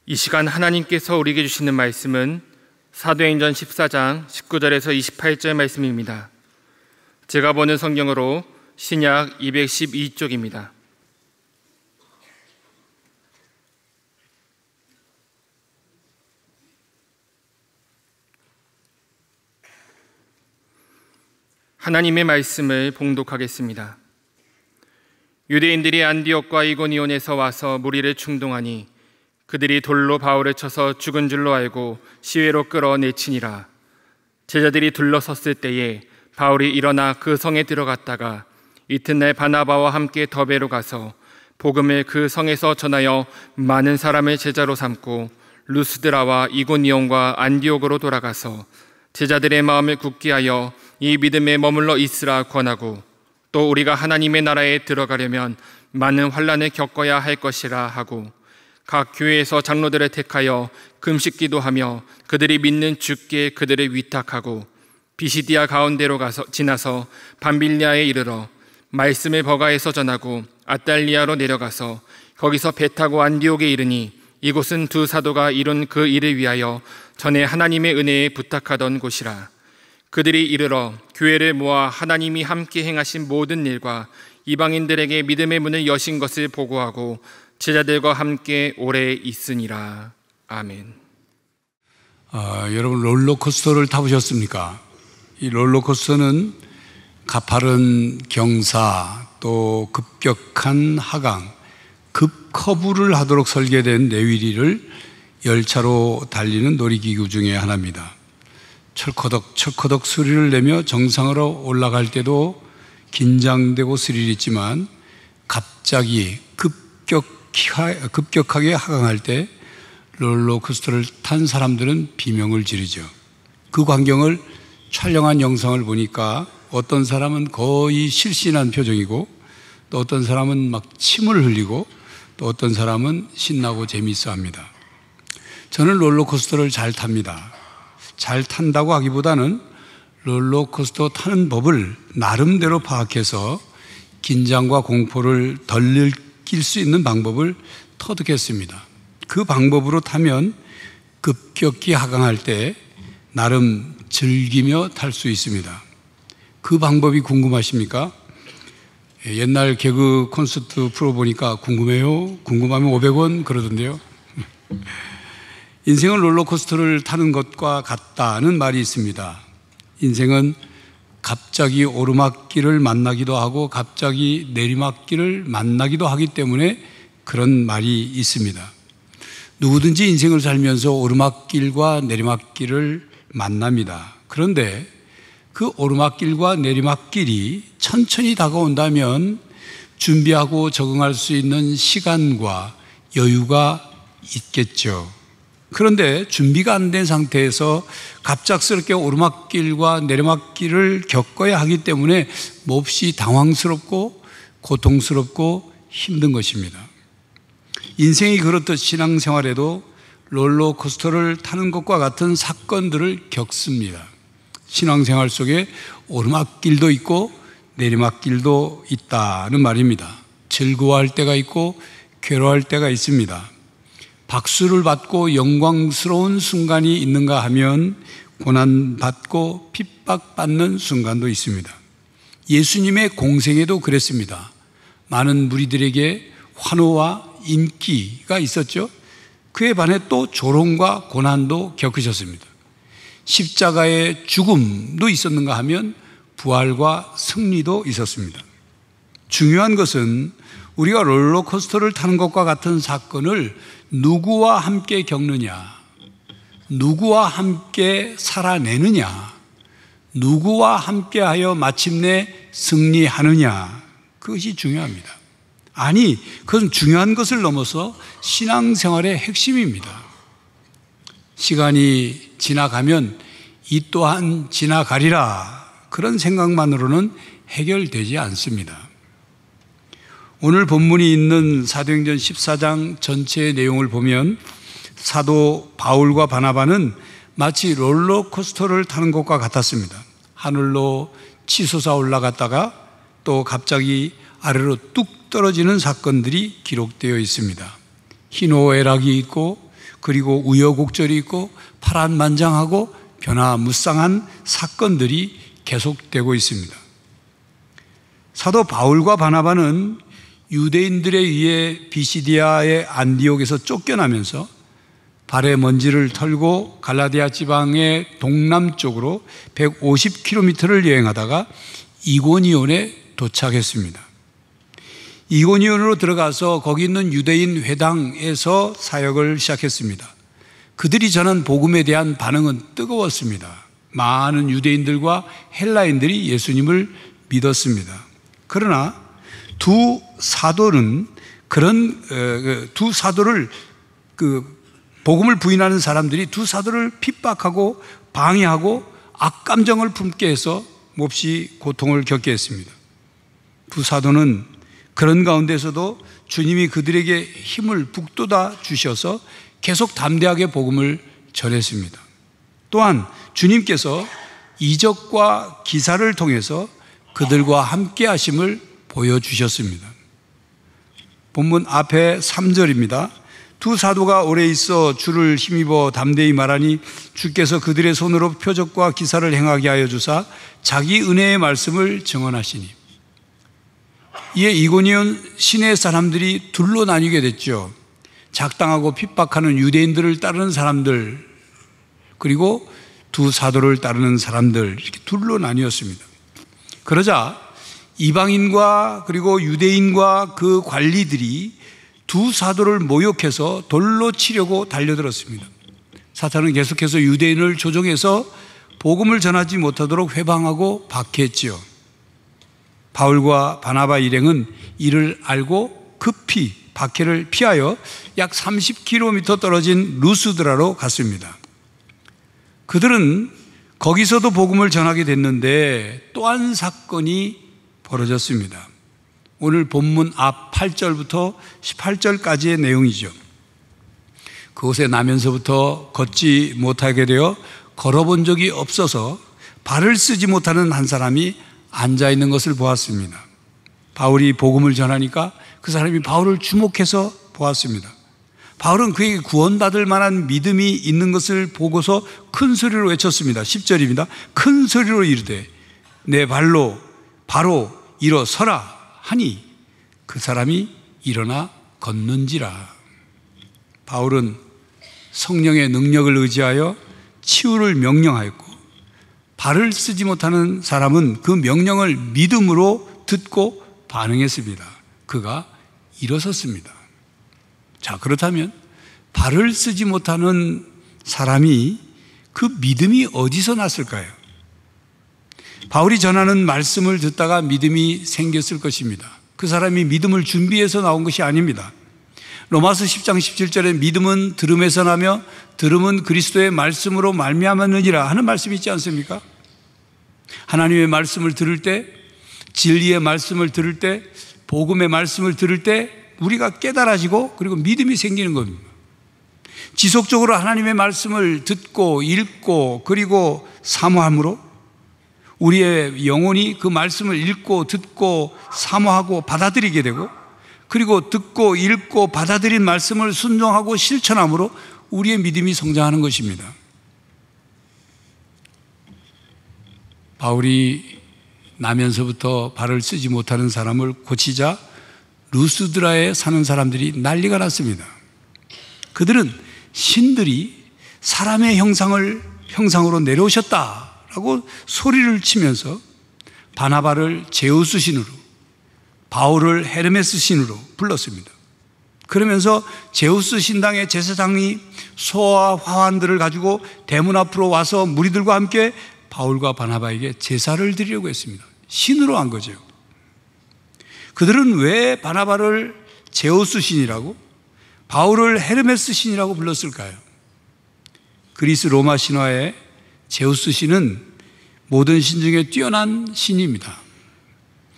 이 시간 하나님께서 우리에게 주시는 말씀은 사도행전 14장 19절에서 28절 말씀입니다. 제가 보는 성경으로 신약 212쪽입니다. 하나님의 말씀을 봉독하겠습니다. 유대인들이 안디옥과 이고니온에서 와서 무리를 충동하니 그들이 돌로 바울을 쳐서 죽은 줄로 알고 시외로 끌어내치니라. 제자들이 둘러섰을 때에 바울이 일어나 그 성에 들어갔다가 이튿날 바나바와 함께 더베로 가서 복음을 그 성에서 전하여 많은 사람을 제자로 삼고 루스드라와 이고니온과 안디옥으로 돌아가서 제자들의 마음을 굳게 하여 이 믿음에 머물러 있으라 권하고, 또 우리가 하나님의 나라에 들어가려면 많은 환난을 겪어야 할 것이라 하고, 각 교회에서 장로들을 택하여 금식 기도하며 그들이 믿는 주께 그들을 위탁하고, 비시디아 가운데로 지나서 밤빌리아에 이르러 말씀을 버가에서 전하고 아달리아로 내려가서 거기서 배 타고 안디옥에 이르니, 이곳은 두 사도가 이룬 그 일을 위하여 전에 하나님의 은혜에 부탁하던 곳이라. 그들이 이르러 교회를 모아 하나님이 함께 행하신 모든 일과 이방인들에게 믿음의 문을 여신 것을 보고하고 제자들과 함께 오래 있으니라. 아멘. 여러분 롤러코스터를 타보셨습니까? 이 롤러코스터는 가파른 경사, 또 급격한 하강, 급커브를 하도록 설계된 내위리를 열차로 달리는 놀이기구 중에 하나입니다. 철커덕 철커덕 소리를 내며 정상으로 올라갈 때도 긴장되고 스릴 있지만, 갑자기 급격하게 하강할 때 롤러코스터를 탄 사람들은 비명을 지르죠. 그 광경을 촬영한 영상을 보니까 어떤 사람은 거의 실신한 표정이고, 또 어떤 사람은 막 침을 흘리고, 또 어떤 사람은 신나고 재미있어 합니다. 저는 롤러코스터를 잘 탑니다. 잘 탄다고 하기보다는 롤러코스터 타는 법을 나름대로 파악해서 긴장과 공포를 덜 느낄 수 있는 방법을 터득했습니다. 그 방법으로 타면 급격히 하강할 때 나름 즐기며 탈 수 있습니다. 그 방법이 궁금하십니까? 옛날 개그 콘서트 프로 보니까 궁금해요? 궁금하면 500원 그러던데요. 인생은 롤러코스터를 타는 것과 같다는 말이 있습니다. 인생은 갑자기 오르막길을 만나기도 하고 갑자기 내리막길을 만나기도 하기 때문에 그런 말이 있습니다. 누구든지 인생을 살면서 오르막길과 내리막길을 만납니다. 그런데 그 오르막길과 내리막길이 천천히 다가온다면 준비하고 적응할 수 있는 시간과 여유가 있겠죠. 그런데 준비가 안 된 상태에서 갑작스럽게 오르막길과 내리막길을 겪어야 하기 때문에 몹시 당황스럽고 고통스럽고 힘든 것입니다. 인생이 그렇듯 신앙생활에도 롤러코스터를 타는 것과 같은 사건들을 겪습니다. 신앙생활 속에 오르막길도 있고 내리막길도 있다는 말입니다. 즐거워할 때가 있고 괴로워할 때가 있습니다. 박수를 받고 영광스러운 순간이 있는가 하면 고난받고 핍박받는 순간도 있습니다. 예수님의 공생애도 그랬습니다. 많은 무리들에게 환호와 인기가 있었죠. 그에 반해 또 조롱과 고난도 겪으셨습니다. 십자가의 죽음도 있었는가 하면 부활과 승리도 있었습니다. 중요한 것은 우리가 롤러코스터를 타는 것과 같은 사건을 누구와 함께 겪느냐, 누구와 함께 살아내느냐, 누구와 함께하여 마침내 승리하느냐, 그것이 중요합니다. 아니, 그것은 중요한 것을 넘어서 신앙생활의 핵심입니다. 시간이 지나가면 이 또한 지나가리라, 그런 생각만으로는 해결되지 않습니다. 오늘 본문이 있는 사도행전 14장 전체의 내용을 보면 사도 바울과 바나바는 마치 롤러코스터를 타는 것과 같았습니다. 하늘로 치솟아 올라갔다가 또 갑자기 아래로 뚝 떨어지는 사건들이 기록되어 있습니다. 희노애락이 있고 그리고 우여곡절이 있고 파란만장하고 변화무쌍한 사건들이 계속되고 있습니다. 사도 바울과 바나바는 유대인들에 의해 비시디아의 안디옥에서 쫓겨나면서 발의 먼지를 털고 갈라디아 지방의 동남쪽으로 150km를 여행하다가 이고니온에 도착했습니다. 이고니온으로 들어가서 거기 있는 유대인 회당에서 사역을 시작했습니다. 그들이 전한 복음에 대한 반응은 뜨거웠습니다. 많은 유대인들과 헬라인들이 예수님을 믿었습니다. 그러나 두 사도를 복음을 부인하는 사람들이 두 사도를 핍박하고 방해하고 악감정을 품게 해서 몹시 고통을 겪게 했습니다. 두 사도는 그런 가운데서도 주님이 그들에게 힘을 북돋아 주셔서 계속 담대하게 복음을 전했습니다. 또한 주님께서 이적과 기사를 통해서 그들과 함께 하심을 보여주셨습니다. 본문 앞에 3절입니다. 두 사도가 오래 있어 주를 힘입어 담대히 말하니 주께서 그들의 손으로 표적과 기사를 행하게 하여 주사 자기 은혜의 말씀을 증언하시니. 이에 이고니온 시내 사람들이 둘로 나뉘게 됐죠. 작당하고 핍박하는 유대인들을 따르는 사람들, 그리고 두 사도를 따르는 사람들, 이렇게 둘로 나뉘었습니다. 그러자 이방인과 그리고 유대인과 그 관리들이 두 사도를 모욕해서 돌로 치려고 달려들었습니다. 사탄은 계속해서 유대인을 조종해서 복음을 전하지 못하도록 회방하고 박해했지요. 바울과 바나바 일행은 이를 알고 급히 박해를 피하여 약 30km 떨어진 루스드라로 갔습니다. 그들은 거기서도 복음을 전하게 됐는데 또 한 사건이 벌어졌습니다. 오늘 본문 앞 8절부터 18절까지의 내용이죠. 그곳에 나면서부터 걷지 못하게 되어 걸어본 적이 없어서 발을 쓰지 못하는 한 사람이 앉아있는 것을 보았습니다. 바울이 복음을 전하니까 그 사람이 바울을 주목해서 보았습니다. 바울은 그에게 구원받을 만한 믿음이 있는 것을 보고서 큰 소리로 외쳤습니다. 10절입니다. 큰 소리로 이르되 내 발로 바로 일어서라 하니 그 사람이 일어나 걷는지라. 바울은 성령의 능력을 의지하여 치유를 명령하였고 발을 쓰지 못하는 사람은 그 명령을 믿음으로 듣고 반응했습니다. 그가 일어섰습니다. 자, 그렇다면 발을 쓰지 못하는 사람이 그 믿음이 어디서 났을까요? 바울이 전하는 말씀을 듣다가 믿음이 생겼을 것입니다. 그 사람이 믿음을 준비해서 나온 것이 아닙니다. 로마서 10장 17절에 믿음은 들음에서 나며 들음은 그리스도의 말씀으로 말미암았느니라 하는 말씀이 있지 않습니까? 하나님의 말씀을 들을 때, 진리의 말씀을 들을 때, 복음의 말씀을 들을 때 우리가 깨달아지고 그리고 믿음이 생기는 겁니다. 지속적으로 하나님의 말씀을 듣고 읽고 그리고 사모함으로 우리의 영혼이 그 말씀을 읽고 듣고 사모하고 받아들이게 되고 그리고 듣고 읽고 받아들인 말씀을 순종하고 실천함으로 우리의 믿음이 성장하는 것입니다. 바울이 나면서부터 발을 쓰지 못하는 사람을 고치자 루스드라에 사는 사람들이 난리가 났습니다. 그들은 신들이 사람의 형상으로 내려오셨다라고 소리를 치면서 바나바를 제우스 신으로, 바울을 헤르메스 신으로 불렀습니다. 그러면서 제우스 신당의 제사장이 소와 화환들을 가지고 대문 앞으로 와서 무리들과 함께 바울과 바나바에게 제사를 드리려고 했습니다. 신으로 한 거죠. 그들은 왜 바나바를 제우스 신이라고 바울을 헤르메스 신이라고 불렀을까요? 그리스 로마 신화의 제우스 신은 모든 신 중에 뛰어난 신입니다.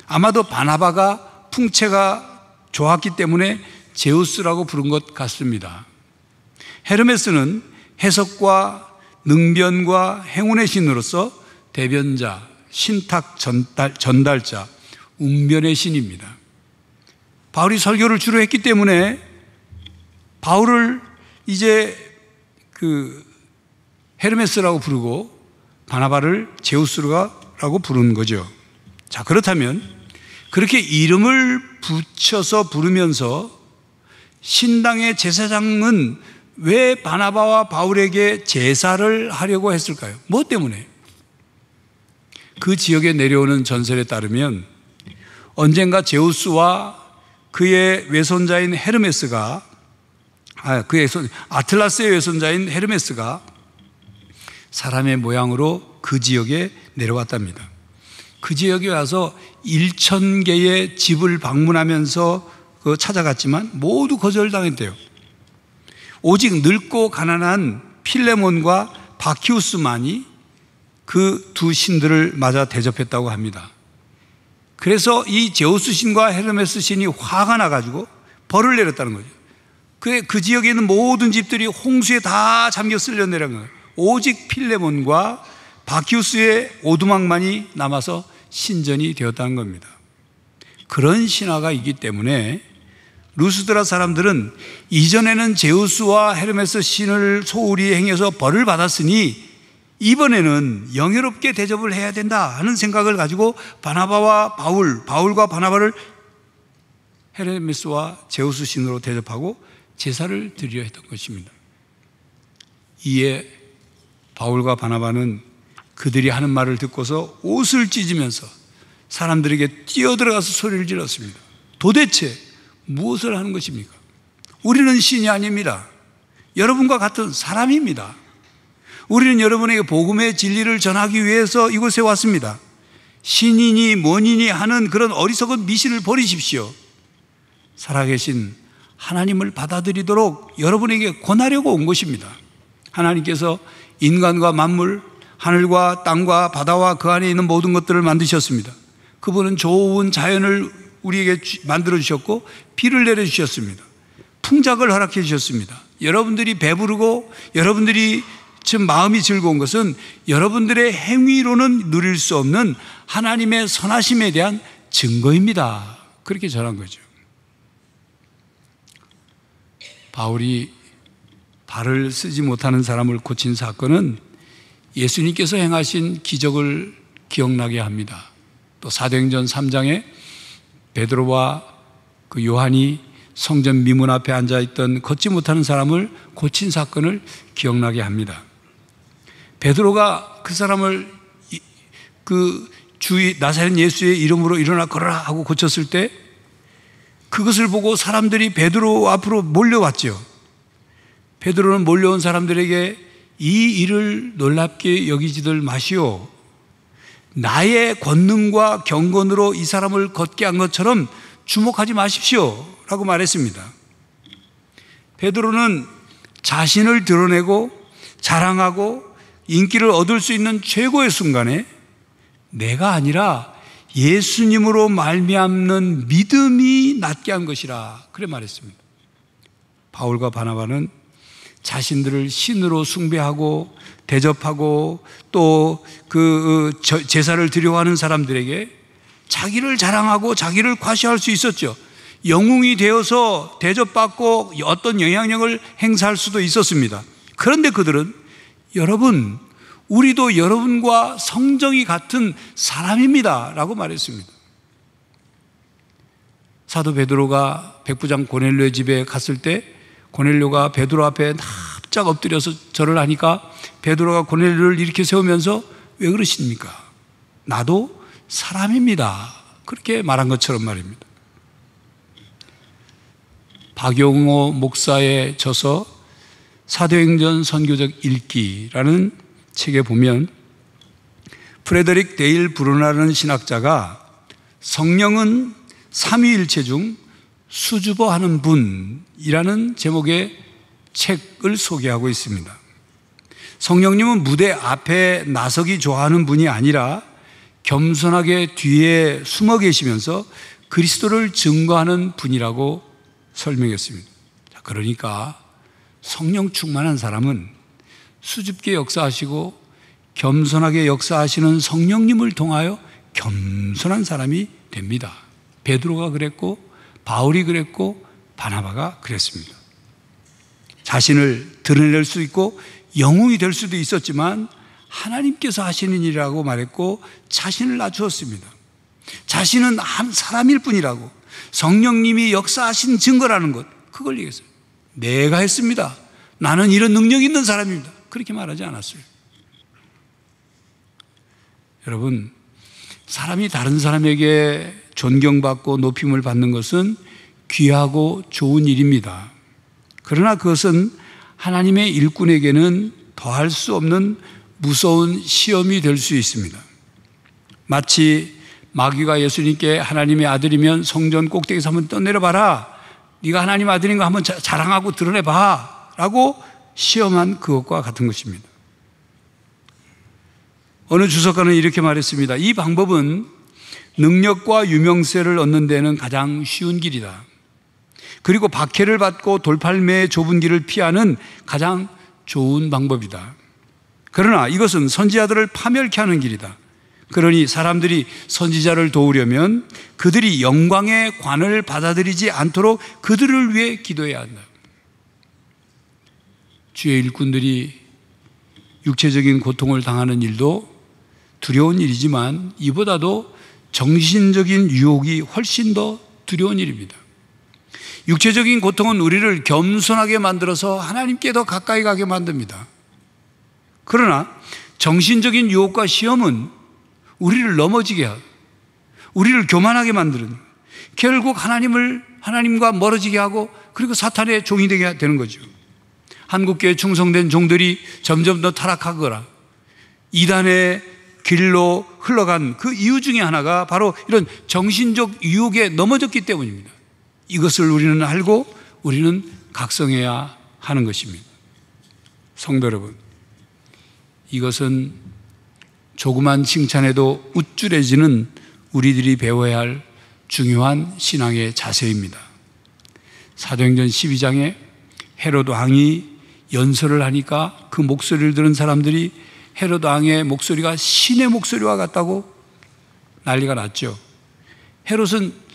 아마도 바나바가 풍채가 좋았기 때문에 제우스라고 부른 것 같습니다. 헤르메스는 해석과 능변과 행운의 신으로서 대변자, 신탁 전달자, 웅변의 신입니다. 바울이 설교를 주로 했기 때문에 바울을 이제 헤르메스라고 부르고 바나바를 제우스라고 부르는 거죠. 자, 그렇다면 그렇게 이름을 붙여서 부르면서 신당의 제사장은 왜 바나바와 바울에게 제사를 하려고 했을까요? 뭐 때문에? 그 지역에 내려오는 전설에 따르면 언젠가 제우스와 그의 외손자인 헤르메스가 아틀라스의 외손자인 헤르메스가 사람의 모양으로 그 지역에 내려왔답니다. 그 지역에 와서 1,000개의 집을 방문하면서 찾아갔지만 모두 거절당했대요. 오직 늙고 가난한 필레몬과 바키우스만이 그 두 신들을 맞아 대접했다고 합니다. 그래서 이 제우스 신과 헤르메스 신이 화가 나가지고 벌을 내렸다는 거죠. 그 지역에 있는 모든 집들이 홍수에 다 잠겨 쓸려 내려간 거예요. 오직 필레몬과 바키우스의 오두막만이 남아서 신전이 되었다는 겁니다. 그런 신화가 있기 때문에 루스드라 사람들은 이전에는 제우스와 헤르메스 신을 소홀히 행해서 벌을 받았으니 이번에는 영예롭게 대접을 해야 된다 하는 생각을 가지고 바울과 바나바를 헤르메스와 제우스 신으로 대접하고 제사를 드리려 했던 것입니다. 이에 바울과 바나바는 그들이 하는 말을 듣고서 옷을 찢으면서 사람들에게 뛰어들어가서 소리를 질렀습니다. 도대체 무엇을 하는 것입니까? 우리는 신이 아닙니다. 여러분과 같은 사람입니다. 우리는 여러분에게 복음의 진리를 전하기 위해서 이곳에 왔습니다. 신이니 뭐니니 하는 그런 어리석은 미신을 버리십시오. 살아계신 하나님을 받아들이도록 여러분에게 권하려고 온 것입니다. 하나님께서 인간과 만물, 하늘과 땅과 바다와 그 안에 있는 모든 것들을 만드셨습니다. 그분은 좋은 자연을 우리에게 만들어 주셨고 비를 내려 주셨습니다. 풍작을 허락해 주셨습니다. 여러분들이 배부르고 여러분들이 지금 마음이 즐거운 것은 여러분들의 행위로는 누릴 수 없는 하나님의 선하심에 대한 증거입니다. 그렇게 전한 거죠. 바울이 발을 쓰지 못하는 사람을 고친 사건은 예수님께서 행하신 기적을 기억나게 합니다. 또 사도행전 3장에 베드로와 그 요한이 성전 미문 앞에 앉아있던 걷지 못하는 사람을 고친 사건을 기억나게 합니다. 베드로가 그 사람을 나사렛 예수의 이름으로 일어나 걸어라 하고 고쳤을 때 그것을 보고 사람들이 베드로 앞으로 몰려왔죠. 베드로는 몰려온 사람들에게 이 일을 놀랍게 여기지들 마시오. 나의 권능과 경건으로 이 사람을 걷게 한 것처럼 주목하지 마십시오 라고 말했습니다. 베드로는 자신을 드러내고 자랑하고 인기를 얻을 수 있는 최고의 순간에 내가 아니라 예수님으로 말미암는 믿음이 낫게 한 것이라 그래 말했습니다. 바울과 바나바는 자신들을 신으로 숭배하고 대접하고 또 제사를 드려하는 사람들에게 자기를 자랑하고 자기를 과시할 수 있었죠. 영웅이 되어서 대접받고 어떤 영향력을 행사할 수도 있었습니다. 그런데 그들은 여러분, 우리도 여러분과 성정이 같은 사람입니다 라고 말했습니다. 사도 베드로가 백부장 고넬료의 집에 갔을 때 고넬료가 베드로 앞에 납작 엎드려서 절을 하니까 베드로가 고넬료를 이렇게 세우면서 왜 그러십니까? 나도 사람입니다. 그렇게 말한 것처럼 말입니다. 박용호 목사의 저서 사도행전 선교적 읽기라는 책에 보면 프레데릭 데일 브루나라는 신학자가 성령은 삼위일체 중 수줍어하는 분이라는 제목의 책을 소개하고 있습니다. 성령님은 무대 앞에 나서기 좋아하는 분이 아니라 겸손하게 뒤에 숨어 계시면서 그리스도를 증거하는 분이라고 설명했습니다. 그러니까 성령 충만한 사람은 수줍게 역사하시고 겸손하게 역사하시는 성령님을 통하여 겸손한 사람이 됩니다. 베드로가 그랬고 바울이 그랬고 바나바가 그랬습니다. 자신을 드러낼 수 있고 영웅이 될 수도 있었지만 하나님께서 하시는 일이라고 말했고 자신을 낮추었습니다. 자신은 한 사람일 뿐이라고, 성령님이 역사하신 증거라는 것, 그걸 얘기했어요. 내가 했습니다. 나는 이런 능력이 있는 사람입니다. 그렇게 말하지 않았어요. 여러분, 사람이 다른 사람에게 존경받고 높임을 받는 것은 귀하고 좋은 일입니다. 그러나 그것은 하나님의 일꾼에게는 더할 수 없는 무서운 시험이 될 수 있습니다. 마치 마귀가 예수님께 하나님의 아들이면 성전 꼭대기에서 한번 떠내려봐라, 네가 하나님 아들인 거 한번 자랑하고 드러내봐 라고 시험한 그것과 같은 것입니다. 어느 주석가는 이렇게 말했습니다. 이 방법은 능력과 유명세를 얻는 데는 가장 쉬운 길이다. 그리고 박해를 받고 돌팔매의 좁은 길을 피하는 가장 좋은 방법이다. 그러나 이것은 선지자들을 파멸케 하는 길이다. 그러니 사람들이 선지자를 도우려면 그들이 영광의 관을 받아들이지 않도록 그들을 위해 기도해야 한다. 주의 일꾼들이 육체적인 고통을 당하는 일도 두려운 일이지만 이보다도 정신적인 유혹이 훨씬 더 두려운 일입니다. 육체적인 고통은 우리를 겸손하게 만들어서 하나님께 더 가까이 가게 만듭니다. 그러나 정신적인 유혹과 시험은 우리를 넘어지게 하고 우리를 교만하게 만드는, 결국 하나님과 멀어지게 하고 그리고 사탄의 종이 되게 되는 거죠. 한국교회에 충성된 종들이 점점 더 타락하거나 이단의 길로 흘러간 그 이유 중에 하나가 바로 이런 정신적 유혹에 넘어졌기 때문입니다. 이것을 우리는 알고 우리는 각성해야 하는 것입니다. 성도 여러분, 이것은 조그만 칭찬에도 우쭐해지는 우리들이 배워야 할 중요한 신앙의 자세입니다. 사도행전 12장에 헤롯 왕이 연설을 하니까 그 목소리를 들은 사람들이 헤롯 왕의 목소리가 신의 목소리와 같다고 난리가 났죠. 헤롯은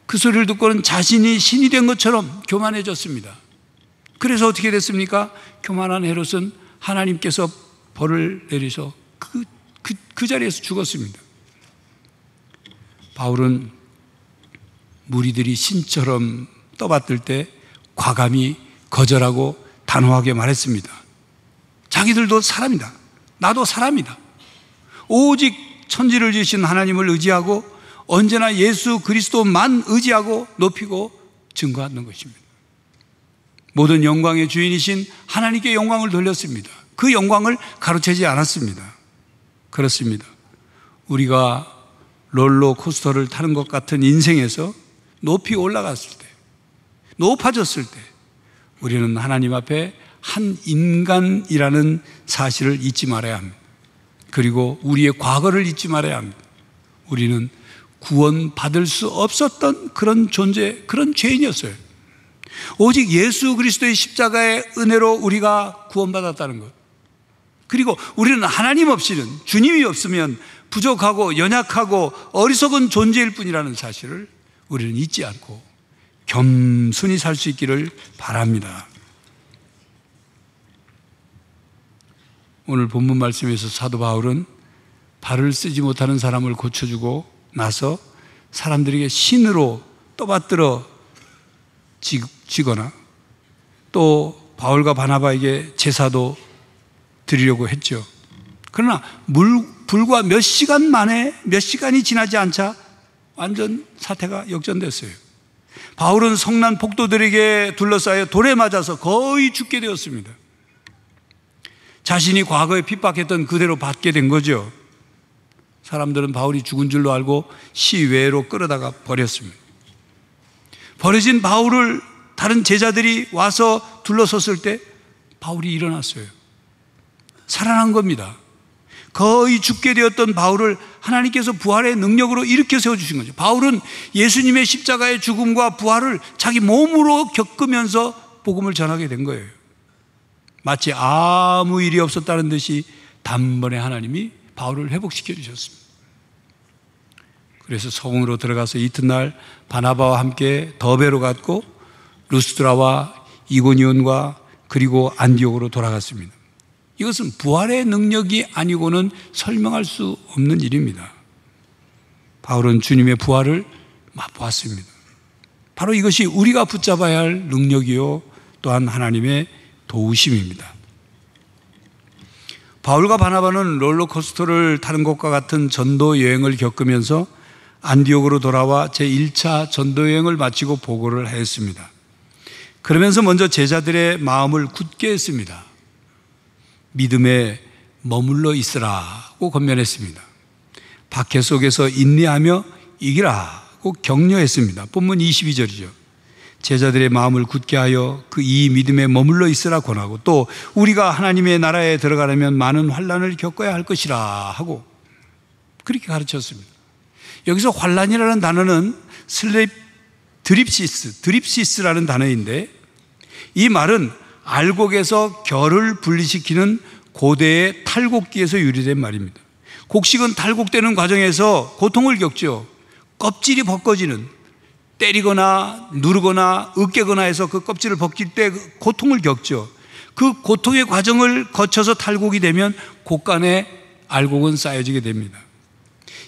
그 소리를 듣고는 자신이 신이 된 것처럼 교만해졌습니다. 그래서 어떻게 됐습니까? 교만한 헤롯은 하나님께서 벌을 내리셔 그 자리에서 죽었습니다. 바울은 무리들이 신처럼 떠받들 때 과감히 거절하고 단호하게 말했습니다. 자기들도 사람이다. 나도 사람이다. 오직 천지를 지으신 하나님을 의지하고 언제나 예수 그리스도만 의지하고 높이고 증거하는 것입니다. 모든 영광의 주인이신 하나님께 영광을 돌렸습니다. 그 영광을 가로채지 않았습니다. 그렇습니다. 우리가 롤러코스터를 타는 것 같은 인생에서 높이 올라갔을 때, 높아졌을 때 우리는 하나님 앞에 한 인간이라는 사실을 잊지 말아야 합니다. 그리고 우리의 과거를 잊지 말아야 합니다. 우리는 구원받을 수 없었던 그런 존재, 그런 죄인이었어요. 오직 예수 그리스도의 십자가의 은혜로 우리가 구원받았다는 것. 그리고 우리는 하나님 없이는, 주님이 없으면 부족하고 연약하고 어리석은 존재일 뿐이라는 사실을 우리는 잊지 않고 겸손히 살 수 있기를 바랍니다. 오늘 본문 말씀에서 사도 바울은 발을 쓰지 못하는 사람을 고쳐주고 나서 사람들에게 신으로 떠받들어 지거나 또 바울과 바나바에게 제사도 드리려고 했죠. 그러나 불과 몇 시간 만에, 몇 시간이 지나지 않자 완전 사태가 역전됐어요. 바울은 성난 폭도들에게 둘러싸여 돌에 맞아서 거의 죽게 되었습니다. 자신이 과거에 핍박했던 그대로 받게 된 거죠. 사람들은 바울이 죽은 줄로 알고 시외로 끌어다가 버렸습니다. 버려진 바울을 다른 제자들이 와서 둘러섰을 때 바울이 일어났어요. 살아난 겁니다. 거의 죽게 되었던 바울을 하나님께서 부활의 능력으로 일으켜 세워주신 거죠. 바울은 예수님의 십자가의 죽음과 부활을 자기 몸으로 겪으면서 복음을 전하게 된 거예요. 마치 아무 일이 없었다는 듯이 단번에 하나님이 바울을 회복시켜 주셨습니다. 그래서 성으로 들어가서 이튿날 바나바와 함께 더베로 갔고 루스드라와 이고니온과 그리고 안디옥으로 돌아갔습니다. 이것은 부활의 능력이 아니고는 설명할 수 없는 일입니다. 바울은 주님의 부활을 맛보았습니다. 바로 이것이 우리가 붙잡아야 할 능력이요 또한 하나님의 도우심입니다. 바울과 바나바는 롤러코스터를 타는 것과 같은 전도 여행을 겪으면서 안디옥으로 돌아와 제1차 전도 여행을 마치고 보고를 했습니다. 그러면서 먼저 제자들의 마음을 굳게 했습니다. 믿음에 머물러 있으라고 권면했습니다. 박해 속에서 인내하며 이기라고 격려했습니다. 본문 22절이죠. 제자들의 마음을 굳게 하여 그 이 믿음에 머물러 있으라 권하고 또 우리가 하나님의 나라에 들어가려면 많은 환난을 겪어야 할 것이라 하고 그렇게 가르쳤습니다. 여기서 환난이라는 단어는 드립시스라는 단어인데 이 말은 알곡에서 결을 분리시키는 고대의 탈곡기에서 유래된 말입니다. 곡식은 탈곡되는 과정에서 고통을 겪죠. 껍질이 벗겨지는, 때리거나 누르거나 으깨거나 해서 그 껍질을 벗길 때 고통을 겪죠. 그 고통의 과정을 거쳐서 탈곡이 되면 곡간에 알곡은 쌓여지게 됩니다.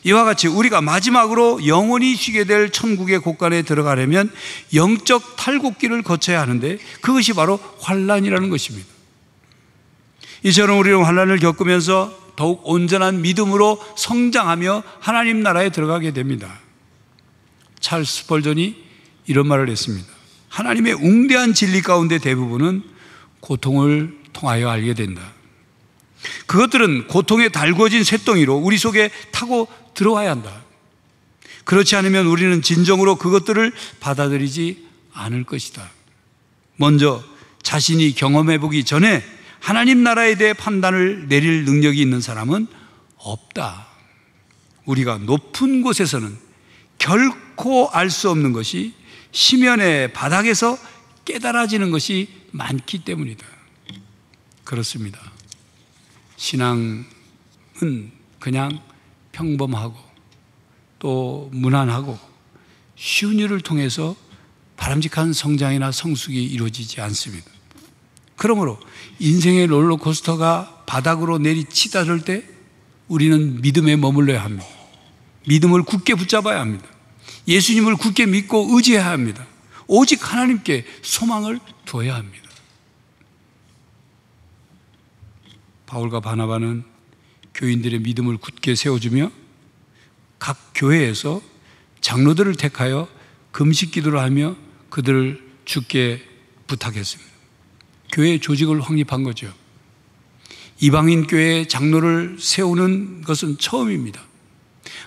이와 같이 우리가 마지막으로 영원히 쉬게 될 천국의 곡간에 들어가려면 영적 탈곡기를 거쳐야 하는데 그것이 바로 환난이라는 것입니다. 이처럼 우리는 환난을 겪으면서 더욱 온전한 믿음으로 성장하며 하나님 나라에 들어가게 됩니다. 찰스 스펄전이 이런 말을 했습니다. 하나님의 웅대한 진리 가운데 대부분은 고통을 통하여 알게 된다. 그것들은 고통에 달궈진 쇳덩이로 우리 속에 타고 들어와야 한다. 그렇지 않으면 우리는 진정으로 그것들을 받아들이지 않을 것이다. 먼저 자신이 경험해 보기 전에 하나님 나라에 대해 판단을 내릴 능력이 있는 사람은 없다. 우리가 높은 곳에서는 결코 알 수 없는 것이 심연의 바닥에서 깨달아지는 것이 많기 때문이다. 그렇습니다. 신앙은 그냥 평범하고 또 무난하고 쉬운 일을 통해서 바람직한 성장이나 성숙이 이루어지지 않습니다. 그러므로 인생의 롤러코스터가 바닥으로 내리치다를 때 우리는 믿음에 머물러야 합니다. 믿음을 굳게 붙잡아야 합니다. 예수님을 굳게 믿고 의지해야 합니다. 오직 하나님께 소망을 두어야 합니다. 바울과 바나바는 교인들의 믿음을 굳게 세워주며 각 교회에서 장로들을 택하여 금식 기도를 하며 그들을 주께 부탁했습니다. 교회 조직을 확립한 거죠. 이방인 교회 장로를 세우는 것은 처음입니다.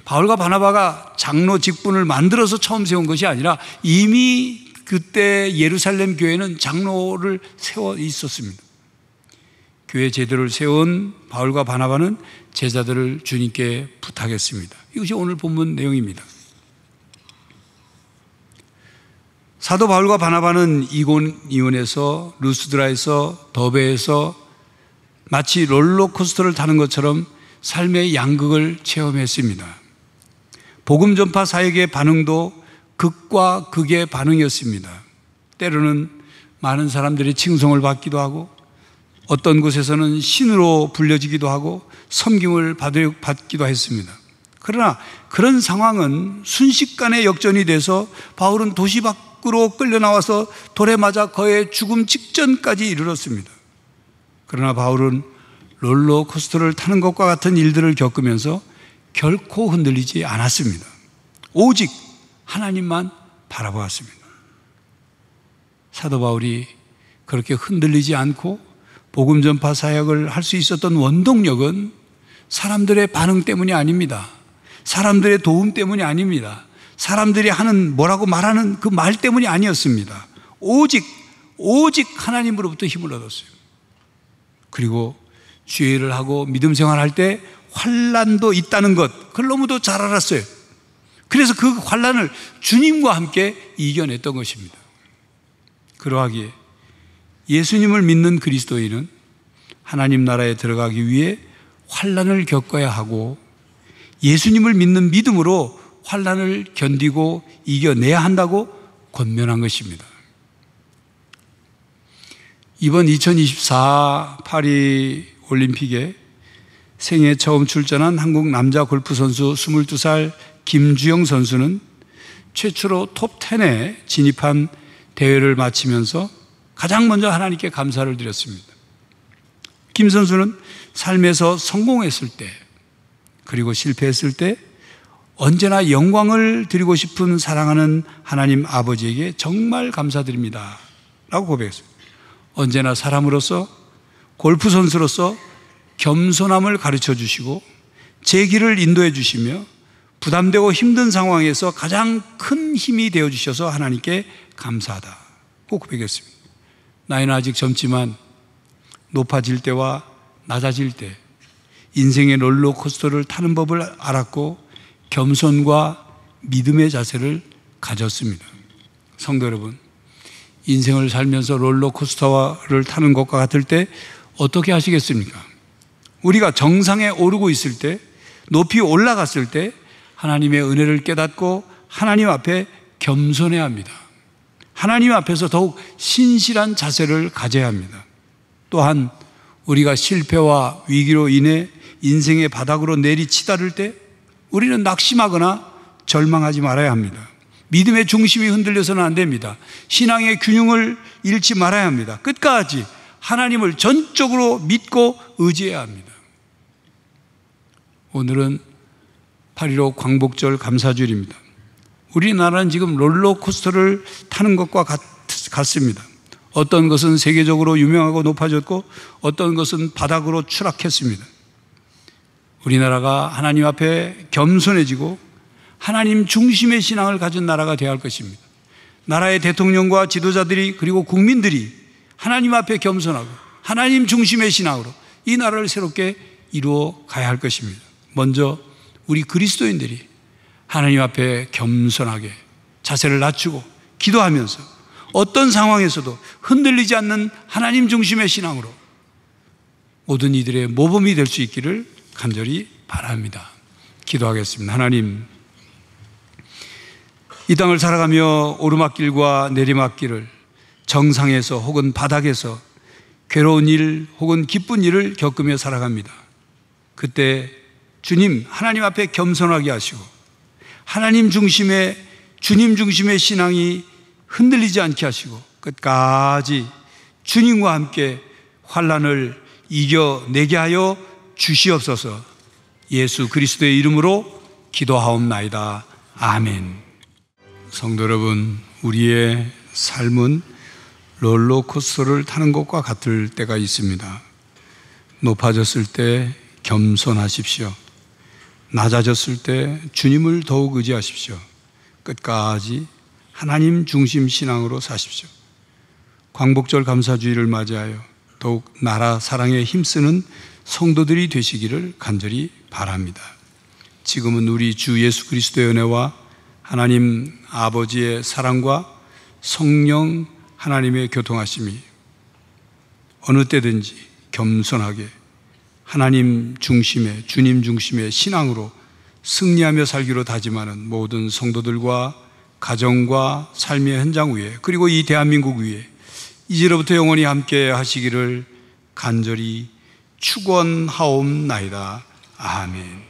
바울과 바나바가 장로 직분을 만들어서 처음 세운 것이 아니라 이미 그때 예루살렘 교회는 장로를 세워 있었습니다. 교회 제도를 세운 바울과 바나바는 제자들을 주님께 부탁했습니다. 이것이 오늘 본문 내용입니다. 사도 바울과 바나바는 이고니온에서 루스드라에서 더베에서 마치 롤러코스터를 타는 것처럼 삶의 양극을 체험했습니다. 복음 전파 사역의 반응도 극과 극의 반응이었습니다. 때로는 많은 사람들이 칭송을 받기도 하고 어떤 곳에서는 신으로 불려지기도 하고 섬김을 받기도 했습니다. 그러나 그런 상황은 순식간에 역전이 돼서 바울은 도시 밖으로 끌려 나와서 돌에 맞아 거의 죽음 직전까지 이르렀습니다. 그러나 바울은 롤러코스터를 타는 것과 같은 일들을 겪으면서 결코 흔들리지 않았습니다. 오직 하나님만 바라보았습니다. 사도 바울이 그렇게 흔들리지 않고 복음 전파 사역을 할 수 있었던 원동력은 사람들의 반응 때문이 아닙니다. 사람들의 도움 때문이 아닙니다. 사람들이 하는 뭐라고 말하는 그 말 때문이 아니었습니다. 오직 하나님으로부터 힘을 얻었어요. 그리고 주의를 하고 믿음 생활할 때 환난도 있다는 것, 그걸 너무도 잘 알았어요. 그래서 그 환난을 주님과 함께 이겨냈던 것입니다. 그러하기에 예수님을 믿는 그리스도인은 하나님 나라에 들어가기 위해 환난을 겪어야 하고 예수님을 믿는 믿음으로 환난을 견디고 이겨내야 한다고 권면한 것입니다. 이번 2024 파리 올림픽에 생애 처음 출전한 한국 남자 골프 선수 22살 김주영 선수는 최초로 톱 10에 진입한 대회를 마치면서 가장 먼저 하나님께 감사를 드렸습니다. 김 선수는 삶에서 성공했을 때, 그리고 실패했을 때 언제나 영광을 드리고 싶은 사랑하는 하나님 아버지에게 정말 감사드립니다 라고 고백했습니다. 언제나 사람으로서, 골프 선수로서 겸손함을 가르쳐 주시고 제 길을 인도해 주시며 부담되고 힘든 상황에서 가장 큰 힘이 되어 주셔서 하나님께 감사하다고 고백했습니다. 나이는 아직 젊지만 높아질 때와 낮아질 때 인생의 롤러코스터를 타는 법을 알았고 겸손과 믿음의 자세를 가졌습니다. 성도 여러분, 인생을 살면서 롤러코스터를 타는 것과 같을 때 어떻게 하시겠습니까? 우리가 정상에 오르고 있을 때, 높이 올라갔을 때 하나님의 은혜를 깨닫고 하나님 앞에 겸손해야 합니다. 하나님 앞에서 더욱 신실한 자세를 가져야 합니다. 또한 우리가 실패와 위기로 인해 인생의 바닥으로 내리치다를 때 우리는 낙심하거나 절망하지 말아야 합니다. 믿음의 중심이 흔들려서는 안 됩니다. 신앙의 균형을 잃지 말아야 합니다. 끝까지 하나님을 전적으로 믿고 의지해야 합니다. 오늘은 8.15 광복절 감사주일입니다. 우리나라는 지금 롤러코스터를 타는 것과 같습니다. 어떤 것은 세계적으로 유명하고 높아졌고 어떤 것은 바닥으로 추락했습니다. 우리나라가 하나님 앞에 겸손해지고 하나님 중심의 신앙을 가진 나라가 되어야 할 것입니다. 나라의 대통령과 지도자들이 그리고 국민들이 하나님 앞에 겸손하고 하나님 중심의 신앙으로 이 나라를 새롭게 이루어 가야 할 것입니다. 먼저 우리 그리스도인들이 하나님 앞에 겸손하게 자세를 낮추고 기도하면서 어떤 상황에서도 흔들리지 않는 하나님 중심의 신앙으로 모든 이들의 모범이 될 수 있기를 간절히 바랍니다. 기도하겠습니다. 하나님, 이 땅을 살아가며 오르막길과 내리막길을 정상에서 혹은 바닥에서 괴로운 일 혹은 기쁜 일을 겪으며 살아갑니다. 그때 주님, 하나님 앞에 겸손하게 하시고 하나님 중심의, 주님 중심의 신앙이 흔들리지 않게 하시고 끝까지 주님과 함께 환난을 이겨내게 하여 주시옵소서. 예수 그리스도의 이름으로 기도하옵나이다. 아멘. 성도 여러분, 우리의 삶은 롤러코스터를 타는 것과 같을 때가 있습니다. 높아졌을 때 겸손하십시오. 낮아졌을 때 주님을 더욱 의지하십시오. 끝까지 하나님 중심 신앙으로 사십시오. 광복절 감사주의를 맞이하여 더욱 나라 사랑에 힘쓰는 성도들이 되시기를 간절히 바랍니다. 지금은 우리 주 예수 그리스도의 은혜와 하나님 아버지의 사랑과 성령 하나님의 교통하심이 어느 때든지 겸손하게 하나님 중심의, 주님 중심의 신앙으로 승리하며 살기로 다짐하는 모든 성도들과 가정과 삶의 현장 위에, 그리고 이 대한민국 위에 이제로부터 영원히 함께 하시기를 간절히 축원하옵나이다. 아멘.